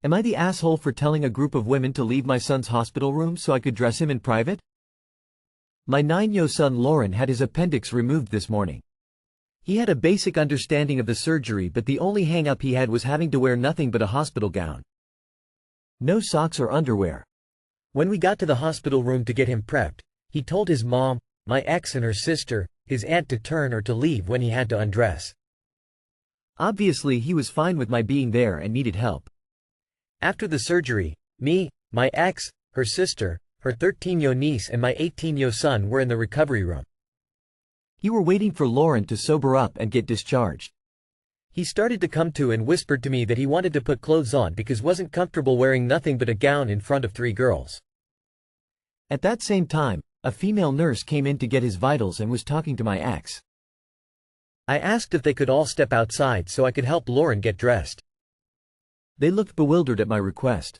Am I the asshole for telling a group of women to leave my son's hospital room so I could dress him in private? My 9-year-old son Lauren had his appendix removed this morning. He had a basic understanding of the surgery, but the only hang-up he had was having to wear nothing but a hospital gown. No socks or underwear. When we got to the hospital room to get him prepped, he told his mom, my ex and her sister, his aunt to turn or to leave when he had to undress. Obviously he was fine with my being there and needed help. After the surgery, me, my ex, her sister, her 13-year-old niece and my 18-year-old son were in the recovery room. He were waiting for Lauren to sober up and get discharged. He started to come to and whispered to me that he wanted to put clothes on because wasn't comfortable wearing nothing but a gown in front of 3 girls. At that same time, a female nurse came in to get his vitals and was talking to my ex. I asked if they could all step outside so I could help Lauren get dressed. They looked bewildered at my request.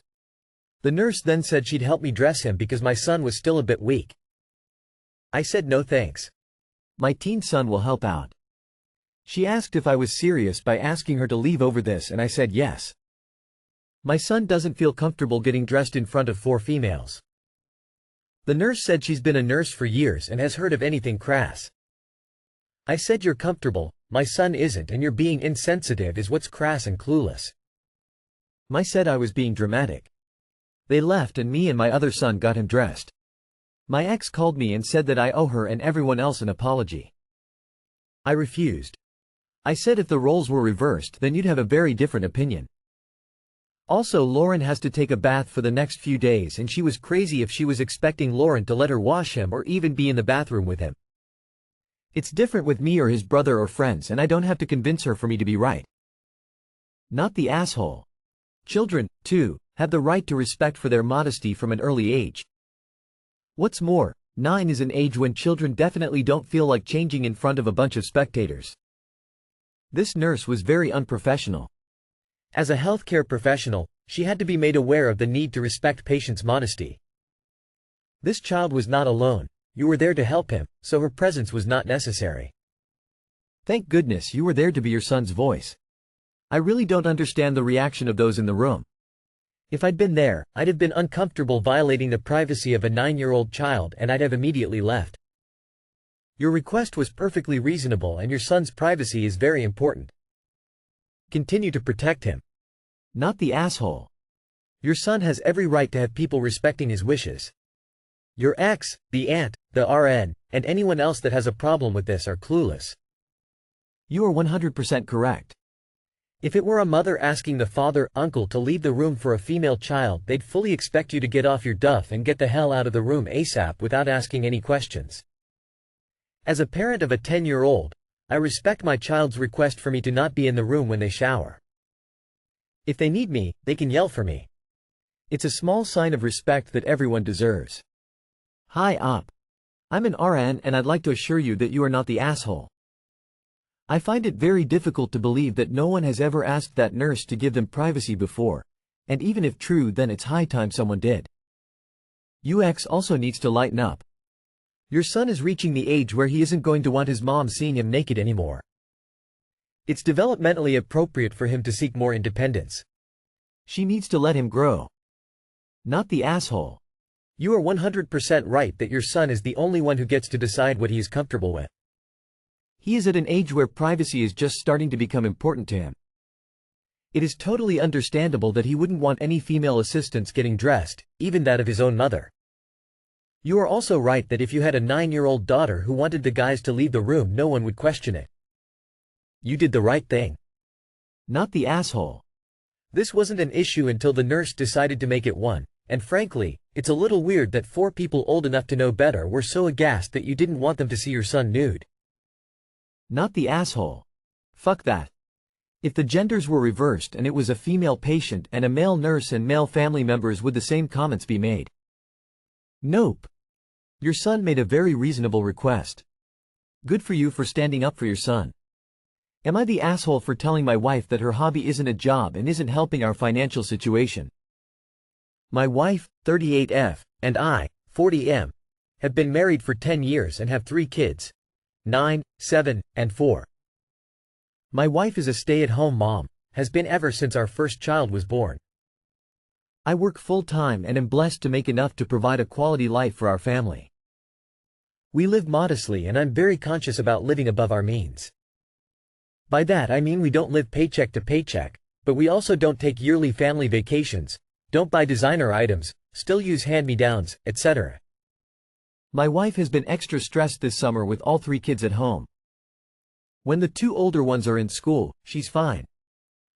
The nurse then said she'd help me dress him because my son was still a bit weak. I said no thanks. My teen son will help out. She asked if I was serious by asking her to leave over this, and I said yes. My son doesn't feel comfortable getting dressed in front of 4 females. The nurse said she's been a nurse for years and has heard of anything crass. I said you're comfortable, my son isn't, and you're being insensitive is what's crass and clueless. My said I was being dramatic. They left and me and my other son got him dressed. My ex called me and said that I owe her and everyone else an apology. I refused. I said if the roles were reversed then you'd have a very different opinion. Also, Lauren has to take a bath for the next few days and she was crazy if she was expecting Lauren to let her wash him or even be in the bathroom with him. It's different with me or his brother or friends, and I don't have to convince her for me to be right. Not the asshole. Children, too, have the right to respect for their modesty from an early age. What's more, 9 is an age when children definitely don't feel like changing in front of a bunch of spectators. This nurse was very unprofessional. As a healthcare professional, she had to be made aware of the need to respect patients' modesty. This child was not alone, you were there to help him, so her presence was not necessary. Thank goodness you were there to be your son's voice. I really don't understand the reaction of those in the room. If I'd been there, I'd have been uncomfortable violating the privacy of a 9-year-old child and I'd have immediately left. Your request was perfectly reasonable and your son's privacy is very important. Continue to protect him. Not the asshole. Your son has every right to have people respecting his wishes. Your ex, the aunt, the RN, and anyone else that has a problem with this are clueless. You are 100% correct. If it were a mother asking the father, uncle to leave the room for a female child, they'd fully expect you to get off your duff and get the hell out of the room ASAP without asking any questions. As a parent of a 10-year-old, I respect my child's request for me to not be in the room when they shower. If they need me, they can yell for me. It's a small sign of respect that everyone deserves. Hi up. I'm an RN and I'd like to assure you that you are not the asshole. I find it very difficult to believe that no one has ever asked that nurse to give them privacy before, and even if true then it's high time someone did. UX also needs to lighten up. Your son is reaching the age where he isn't going to want his mom seeing him naked anymore. It's developmentally appropriate for him to seek more independence. She needs to let him grow. Not the asshole. You are 100% right that your son is the only one who gets to decide what he is comfortable with. He is at an age where privacy is just starting to become important to him. It is totally understandable that he wouldn't want any female assistants getting dressed, even that of his own mother. You are also right that if you had a 9-year-old daughter who wanted the guys to leave the room, no one would question it. You did the right thing. Not the asshole. This wasn't an issue until the nurse decided to make it one, and frankly, it's a little weird that 4 people old enough to know better were so aghast that you didn't want them to see your son nude. Not the asshole. Fuck that. If the genders were reversed and it was a female patient and a male nurse and male family members, would the same comments be made? Nope. Your son made a very reasonable request. Good for you for standing up for your son. Am I the asshole for telling my wife that her hobby isn't a job and isn't helping our financial situation? My wife, 38F, and I, 40M, have been married for 10 years and have 3 kids. 9, 7, and 4. My wife is a stay-at-home mom, has been ever since our first child was born. I work full-time and am blessed to make enough to provide a quality life for our family. We live modestly and I'm very conscious about living above our means. By that I mean we don't live paycheck to paycheck, but we also don't take yearly family vacations, don't buy designer items, still use hand-me-downs, etc. My wife has been extra stressed this summer with all 3 kids at home. When the 2 older ones are in school, she's fine.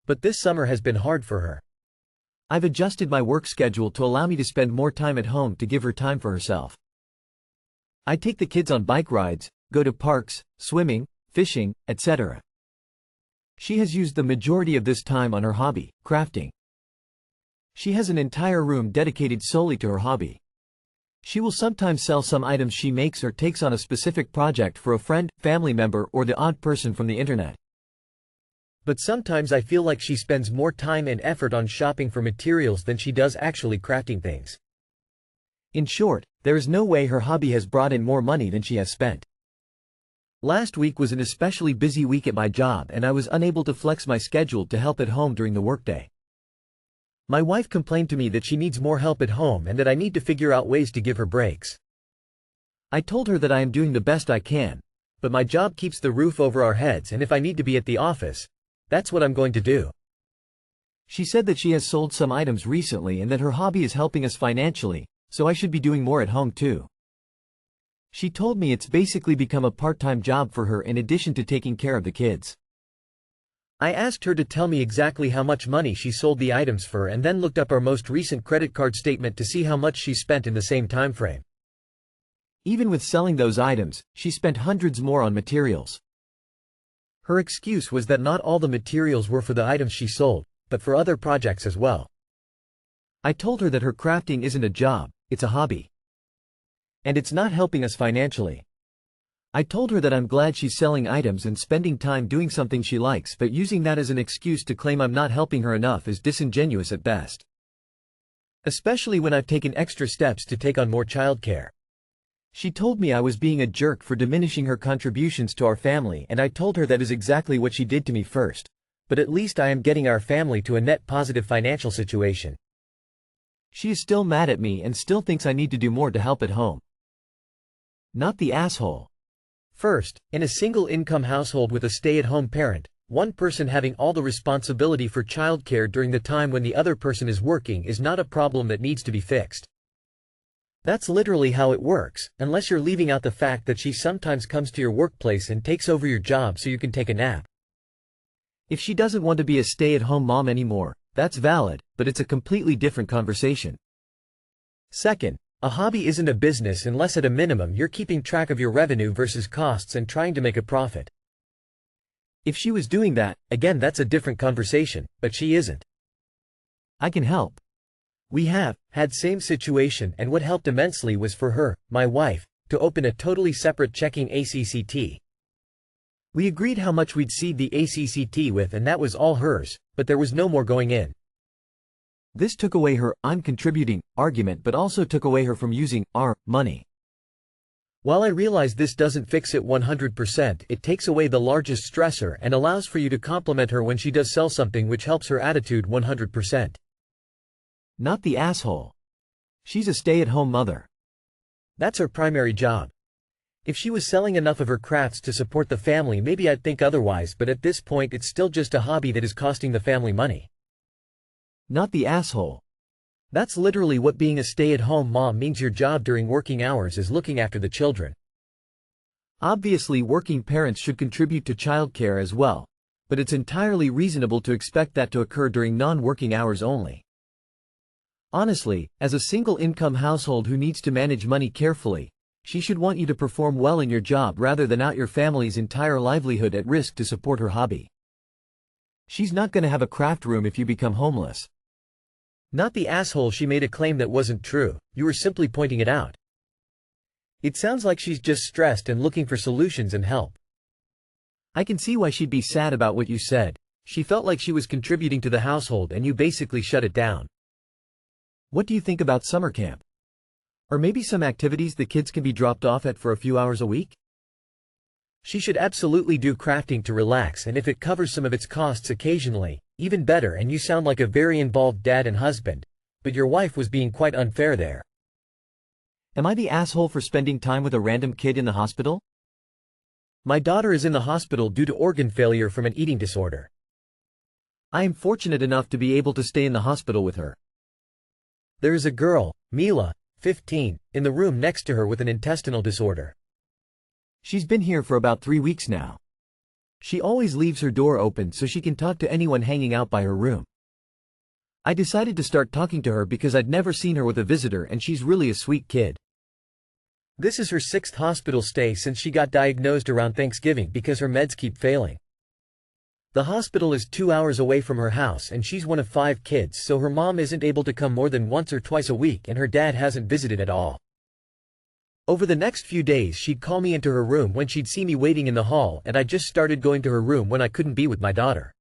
But this summer has been hard for her. I've adjusted my work schedule to allow me to spend more time at home to give her time for herself. I take the kids on bike rides, go to parks, swimming, fishing, etc. She has used the majority of this time on her hobby, crafting. She has an entire room dedicated solely to her hobby. She will sometimes sell some items she makes or takes on a specific project for a friend, family member, or the odd person from the internet. But sometimes I feel like she spends more time and effort on shopping for materials than she does actually crafting things. In short, there is no way her hobby has brought in more money than she has spent. Last week was an especially busy week at my job and I was unable to flex my schedule to help at home during the workday. My wife complained to me that she needs more help at home and that I need to figure out ways to give her breaks. I told her that I am doing the best I can, but my job keeps the roof over our heads and if I need to be at the office, that's what I'm going to do. She said that she has sold some items recently and that her hobby is helping us financially, so I should be doing more at home too. She told me it's basically become a part-time job for her in addition to taking care of the kids. I asked her to tell me exactly how much money she sold the items for and then looked up our most recent credit card statement to see how much she spent in the same time frame. Even with selling those items, she spent hundreds more on materials. Her excuse was that not all the materials were for the items she sold, but for other projects as well. I told her that her crafting isn't a job, it's a hobby. And it's not helping us financially. I told her that I'm glad she's selling items and spending time doing something she likes, but using that as an excuse to claim I'm not helping her enough is disingenuous at best. Especially when I've taken extra steps to take on more childcare. She told me I was being a jerk for diminishing her contributions to our family and I told her that is exactly what she did to me first, but at least I am getting our family to a net positive financial situation. She is still mad at me and still thinks I need to do more to help at home. Not the asshole. First, in a single-income household with a stay-at-home parent, one person having all the responsibility for childcare during the time when the other person is working is not a problem that needs to be fixed. That's literally how it works, unless you're leaving out the fact that she sometimes comes to your workplace and takes over your job so you can take a nap. If she doesn't want to be a stay-at-home mom anymore, that's valid, but it's a completely different conversation. Second, a hobby isn't a business unless at a minimum you're keeping track of your revenue versus costs and trying to make a profit. If she was doing that, again that's a different conversation, but she isn't. I can help. We have had same situation and what helped immensely was for her, my wife, to open a totally separate checking ACCT. We agreed how much we'd seed the ACCT with and that was all hers, but there was no more going in. This took away her "I'm contributing" argument but also took away her from using our money. While I realize this doesn't fix it 100%, it takes away the largest stressor and allows for you to compliment her when she does sell something which helps her attitude 100%. Not the asshole. She's a stay-at-home mother. That's her primary job. If she was selling enough of her crafts to support the family maybe I'd think otherwise, but at this point it's still just a hobby that is costing the family money. Not the asshole. That's literally what being a stay-at-home mom means. Your job during working hours is looking after the children. Obviously working parents should contribute to childcare as well, but it's entirely reasonable to expect that to occur during non-working hours only. Honestly, as a single-income household who needs to manage money carefully, she should want you to perform well in your job rather than out your family's entire livelihood at risk to support her hobby. She's not gonna have a craft room if you become homeless. Not the asshole. She made a claim that wasn't true, you were simply pointing it out. It sounds like she's just stressed and looking for solutions and help. I can see why she'd be sad about what you said. She felt like she was contributing to the household and you basically shut it down. What do you think about summer camp? Or maybe some activities the kids can be dropped off at for a few hours a week? She should absolutely do crafting to relax, and if it covers some of its costs occasionally, even better. And you sound like a very involved dad and husband, but your wife was being quite unfair there. Am I the asshole for spending time with a random kid in the hospital? My daughter is in the hospital due to organ failure from an eating disorder. I am fortunate enough to be able to stay in the hospital with her. There is a girl, Mila, 15, in the room next to her with an intestinal disorder. She's been here for about 3 weeks now. She always leaves her door open so she can talk to anyone hanging out by her room. I decided to start talking to her because I'd never seen her with a visitor and she's really a sweet kid. This is her 6th hospital stay since she got diagnosed around Thanksgiving because her meds keep failing. The hospital is 2 hours away from her house and she's one of 5 kids, so her mom isn't able to come more than once or twice a week and her dad hasn't visited at all. Over the next few days she'd call me into her room when she'd see me waiting in the hall, and I just started going to her room when I couldn't be with my daughter.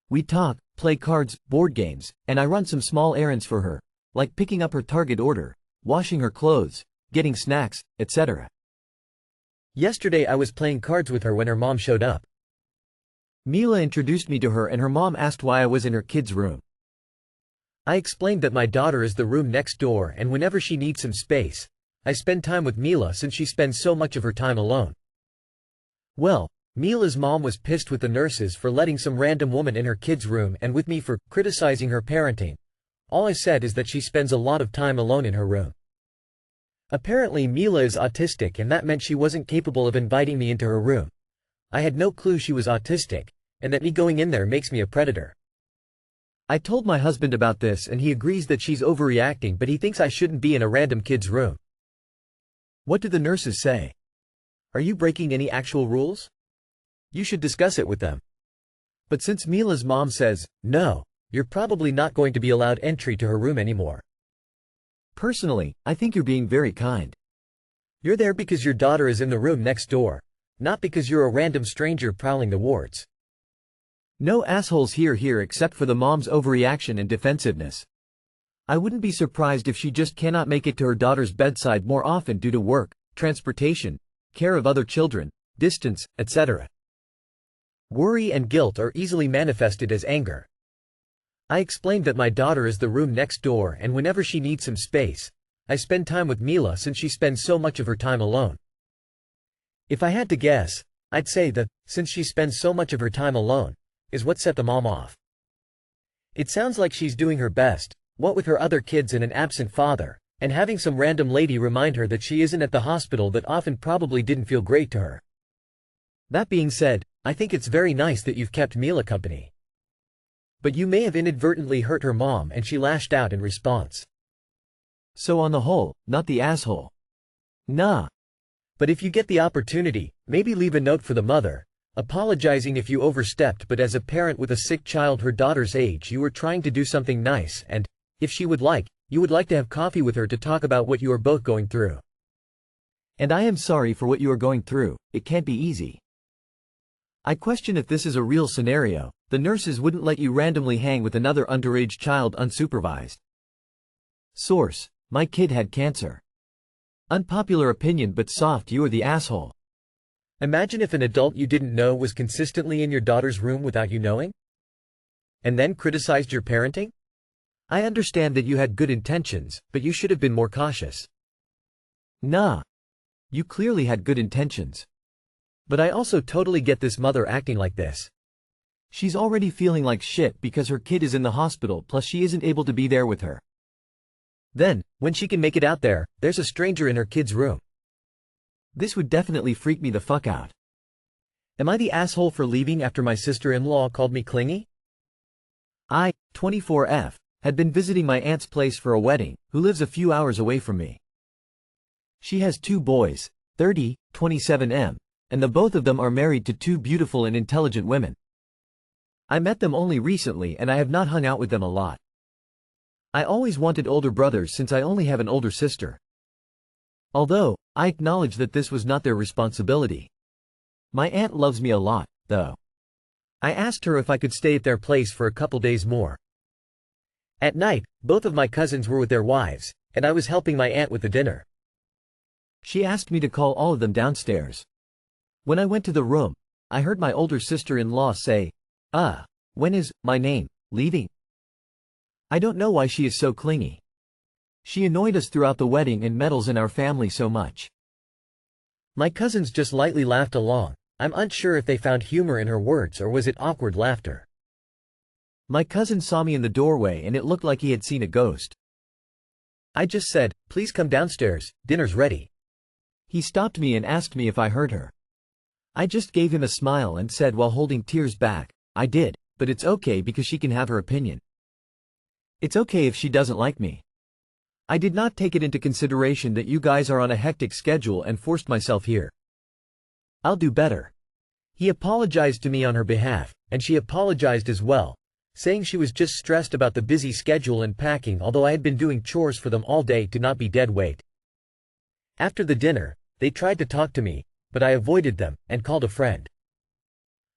We talk, play cards, board games, and I run some small errands for her, like picking up her Target order, washing her clothes, getting snacks, etc. Yesterday I was playing cards with her when her mom showed up. Mila introduced me to her and her mom asked why I was in her kid's room. I explained that my daughter is the room next door and whenever she needs some space, I spend time with Mila since she spends so much of her time alone. Well, Mila's mom was pissed with the nurses for letting some random woman in her kid's room and with me for criticizing her parenting. All I said is that she spends a lot of time alone in her room. Apparently Mila is autistic and that meant she wasn't capable of inviting me into her room. I had no clue she was autistic, and that me going in there makes me a predator. I told my husband about this and he agrees that she's overreacting, but he thinks I shouldn't be in a random kid's room. What do the nurses say? Are you breaking any actual rules? You should discuss it with them. But since Mila's mom says, no, you're probably not going to be allowed entry to her room anymore. Personally, I think you're being very kind. You're there because your daughter is in the room next door, not because you're a random stranger prowling the wards. No assholes here except for the mom's overreaction and defensiveness. I wouldn't be surprised if she just cannot make it to her daughter's bedside more often due to work, transportation, care of other children, distance, etc. Worry and guilt are easily manifested as anger. I explained that my daughter is the room next door and whenever she needs some space, I spend time with Mila since she spends so much of her time alone. If I had to guess, I'd say that, since she spends so much of her time alone, is what set the mom off. It sounds like she's doing her best, what with her other kids and an absent father, and having some random lady remind her that she isn't at the hospital that often probably didn't feel great to her. That being said, I think it's very nice that you've kept Mila company. But you may have inadvertently hurt her mom and she lashed out in response. So on the whole, not the asshole. Nah. But if you get the opportunity, maybe leave a note for the mother, apologizing if you overstepped, but as a parent with a sick child her daughter's age you were trying to do something nice and, if she would like, you would like to have coffee with her to talk about what you are both going through. And I am sorry for what you are going through, it can't be easy. I question if this is a real scenario, the nurses wouldn't let you randomly hang with another underage child unsupervised. Source: my kid had cancer. Unpopular opinion but soft, you are the asshole. Imagine if an adult you didn't know was consistently in your daughter's room without you knowing? And then criticized your parenting? I understand that you had good intentions, but you should have been more cautious. Nah. You clearly had good intentions. But I also totally get this mother acting like this. She's already feeling like shit because her kid is in the hospital, plus she isn't able to be there with her. Then, when she can make it out there, there's a stranger in her kid's room. This would definitely freak me the fuck out. Am I the asshole for leaving after my sister-in-law called me clingy? I, 24F, had been visiting my aunt's place for a wedding, who lives a few hours away from me. She has 2 boys, 30, 27M, and the both of them are married to 2 beautiful and intelligent women. I met them only recently and I have not hung out with them a lot. I always wanted older brothers since I only have an older sister. Although, I acknowledge that this was not their responsibility. My aunt loves me a lot, though. I asked her if I could stay at their place for a couple days more. At night, both of my cousins were with their wives, and I was helping my aunt with the dinner. She asked me to call all of them downstairs. When I went to the room, I heard my older sister-in-law say, when is my name leaving? I don't know why she is so clingy. She annoyed us throughout the wedding and meddles in our family so much. My cousins just lightly laughed along. I'm unsure if they found humor in her words or was it awkward laughter. My cousin saw me in the doorway and it looked like he had seen a ghost. I just said, "Please come downstairs, dinner's ready." He stopped me and asked me if I heard her. I just gave him a smile and said while holding tears back, "I did, but it's okay because she can have her opinion. It's okay if she doesn't like me. I did not take it into consideration that you guys are on a hectic schedule and forced myself here. I'll do better." He apologized to me on her behalf, and she apologized as well, saying she was just stressed about the busy schedule and packing, although I had been doing chores for them all day to not be dead weight. After the dinner, they tried to talk to me, but I avoided them and called a friend.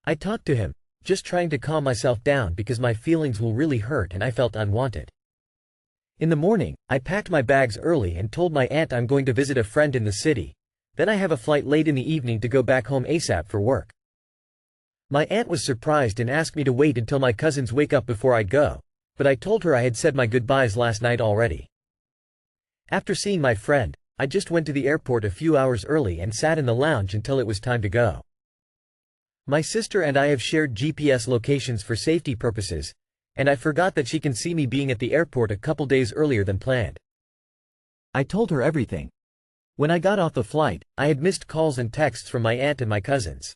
I talked to him, just trying to calm myself down because my feelings will really hurt and I felt unwanted. In the morning, I packed my bags early and told my aunt I'm going to visit a friend in the city, then I have a flight late in the evening to go back home ASAP for work. My aunt was surprised and asked me to wait until my cousins wake up before I go, but I told her I had said my goodbyes last night already. After seeing my friend, I just went to the airport a few hours early and sat in the lounge until it was time to go. My sister and I have shared GPS locations for safety purposes, and I forgot that she can see me being at the airport a couple days earlier than planned. I told her everything. When I got off the flight, I had missed calls and texts from my aunt and my cousins.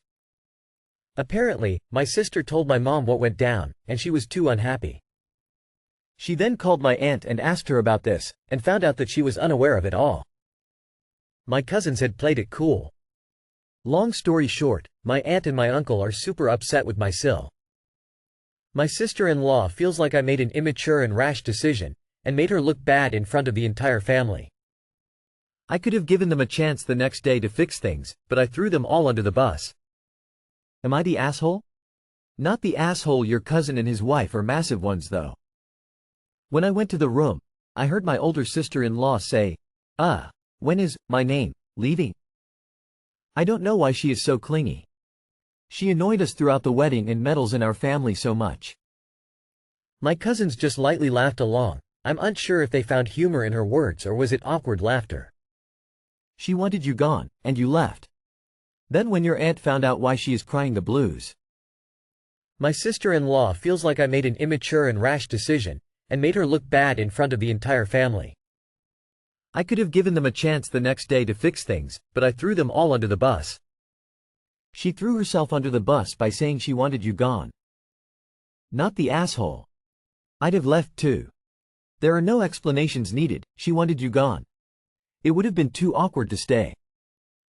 Apparently, my sister told my mom what went down, and she was too unhappy. She then called my aunt and asked her about this, and found out that she was unaware of it all. My cousins had played it cool. Long story short, my aunt and my uncle are super upset with my sil. My sister-in-law feels like I made an immature and rash decision, and made her look bad in front of the entire family. I could have given them a chance the next day to fix things, but I threw them all under the bus. Am I the asshole? Not the asshole. Your cousin and his wife are massive ones though. When I went to the room, I heard my older sister-in-law say, when is my name leaving? I don't know why she is so clingy. She annoyed us throughout the wedding and meddles in our family so much. My cousins just lightly laughed along. I'm unsure if they found humor in her words or was it awkward laughter. She wanted you gone, and you left. Then when your aunt found out why she is crying the blues. My sister-in-law feels like I made an immature and rash decision, and made her look bad in front of the entire family. I could have given them a chance the next day to fix things, but I threw them all under the bus. She threw herself under the bus by saying she wanted you gone. Not the asshole. I'd have left too. There are no explanations needed. She wanted you gone. It would have been too awkward to stay.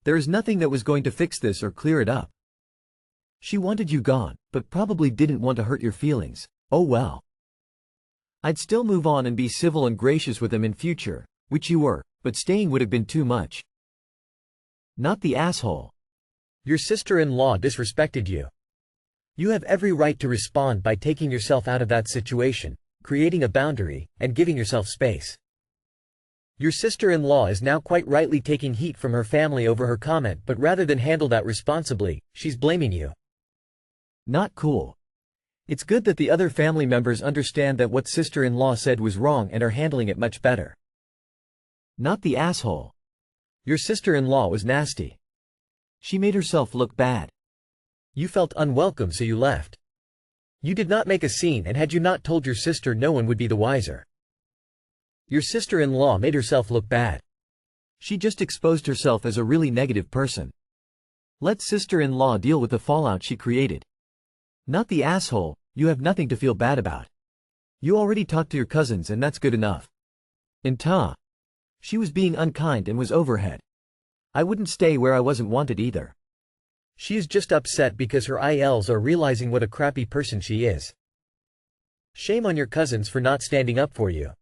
There is nothing that was going to fix this or clear it up. She wanted you gone, but probably didn't want to hurt your feelings. Oh well. I'd still move on and be civil and gracious with them in future, which you were, but staying would have been too much. Not the asshole. Your sister-in-law disrespected you. You have every right to respond by taking yourself out of that situation, creating a boundary, and giving yourself space. Your sister-in-law is now quite rightly taking heat from her family over her comment, but rather than handle that responsibly, she's blaming you. Not cool. It's good that the other family members understand that what sister-in-law said was wrong and are handling it much better. Not the asshole. Your sister-in-law was nasty. She made herself look bad. You felt unwelcome so you left. You did not make a scene, and had you not told your sister, no one would be the wiser. Your sister-in-law made herself look bad. She just exposed herself as a really negative person. Let sister-in-law deal with the fallout she created. Not the asshole. You have nothing to feel bad about. You already talked to your cousins and that's good enough. She was being unkind and was overhead. I wouldn't stay where I wasn't wanted either. She is just upset because her ILs are realizing what a crappy person she is. Shame on your cousins for not standing up for you.